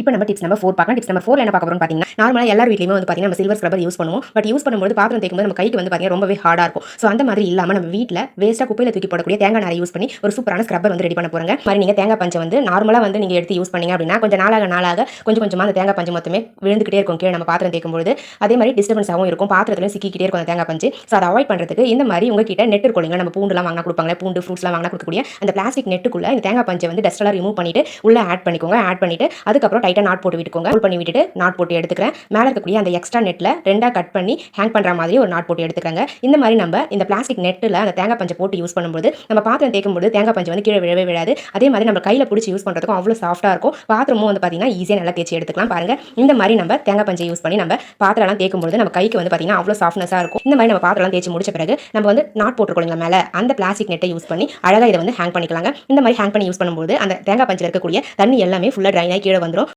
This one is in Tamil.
இப்போ நம்ம டிப்ஸ் நம்பர் 4 பார்க்கலாம். டிப்ஸ் நம்பர் 4 என்ன பார்க்க போறோம்னு பார்த்தீங்கன்னா, நார்மலா எல்லார் வீட்லயுமே வந்து பார்த்தீங்கன்னா, நம்ம சில்வர் ஸ்க்ரப்பர் யூஸ் பண்ணுவோம். பட் யூஸ் பண்ணும்போது பாத்திரம் தேய்க்கும்போது நம்ம கைக்கு வந்து பார்த்தீங்கன்னா, ரொம்பவே ஹார்டா இருக்கும். ஸோ அந்த மாதிரி இல்லாம நம்ம வீட்ல வேஸ்ட்டா குப்பையில தூக்கி போடக்கூடிய தேங்காய் நாரை யூஸ் பண்ணி ஒரு சூப்பரான ஸ்க்ரப்பர் வந்து ரெடி பண்ண போறோங்க. இந்த மாதிரி நீங்க தேங்காய் பஞ்ச வந்து நார்மலா வந்து நீங்க எடுத்து யூஸ் பண்ணீங்க அப்படின்னா, கொஞ்சம் நாளாக கொஞ்சம் கொஞ்சமா அந்த தேங்காய் பஞ்சு மொத்தமே விழுந்துகிட்டே இருக்கும் கீழ நம்ம பாத்திரம் தேய்க்கும்போது. அதே மாதிரி டிஸ்டர்பன்ஸாவும் இருக்கும். பாத்திரத்திலும் சிக்கிக்கிட்டே இருக்கும் அந்த தேங்காய் பஞ்சு. ஸோ அதை அவாய்ட் பண்றதுக்கு இந்த மாதிரி உங்ககிட்ட நெட் இருக்கும் இல்லைங்களா, நம்ம பூண்டுலாம் வாங்கினா கொடுப்பாங்களே, பூண்டு ஃப்ரூட்ஸ்லாம் வாங்கினா கொடுக்கக்கூடிய அந்த பிளாஸ்டிக் நெட்டுக்குள்ள இந்த தேங்காய் பஞ்சை வந்து டஸ்ட் எல்லாம் ரிமூவ் பண்ணிட்டு உள்ள ஆட் பண்ணிக்கோங்க. ஆட் பண்ணிட்டு அதுக்கப்புறம் டைட்டா நாட் போட்டு விட்டுக்கோங்க. ரோல் பண்ணி விட்டுட்டு நாட் போட்டு எடுத்துக்கிறேன். மேல இருக்கக்கூடிய அந்த எக்ஸ்ட்ரா நெட்ல ரெண்டா கட் பண்ணி ஹேங் பண்ற மாதிரி ஒரு நாட் போட்டு எடுத்துக்கிறேங்க. இந்த மாதிரி நம்ம இந்த பிளாஸ்டிக் நெட்ல அந்த தேங்காய் பஞ்சை போட்டு யூஸ் பண்ணும்போது நம்ம பாத்திரம் தேய்க்கும்போது தேங்காய் பஞ்சு வந்து கீழே விழவே விழாது. அதே மாதிரி நம்ம கையில பிடிச்சி யூஸ் பண்றதுக்கும் அவ்வளவு சாஃப்டா இருக்கும். பாத்திரமும் வந்து பாத்தீங்கன்னா ஈஸியா நல்லா தேய்ச்சி எடுத்துக்கலாம். பாருங்க, இந்த மாதிரி நம்ம தேங்காய் பஞ்சை யூஸ் பண்ணி நம்ம பாத்திரம் எல்லாம் தேய்க்கும்போது நம்ம கைக்கு வந்து பாத்தீங்கன்னா அவ்வளவு சாஃப்ட்னஸா இருக்கும். இந்த மாதிரி நம்ம பாத்திரம் எல்லாம் தேய்ச்சி முடிச்ச பிறகு நம்ம வந்து நாட் போட்டுருக்கோம் மேல, அந்த பிளாஸ்டிக் நெட்டை யூஸ் பண்ணி அழகா இதை வந்து ஹேங் பண்ணிக்கலாங்க. இந்த மாதிரி ஹேங் பண்ணி யூஸ் பண்ணும்போது அந்த தேங்காய் பஞ்சில் இருக்கக்கூடிய தண்ணி எல்லாமே ஃபுல்லா ட்ரை ஆகி கீழே வந்துடும்.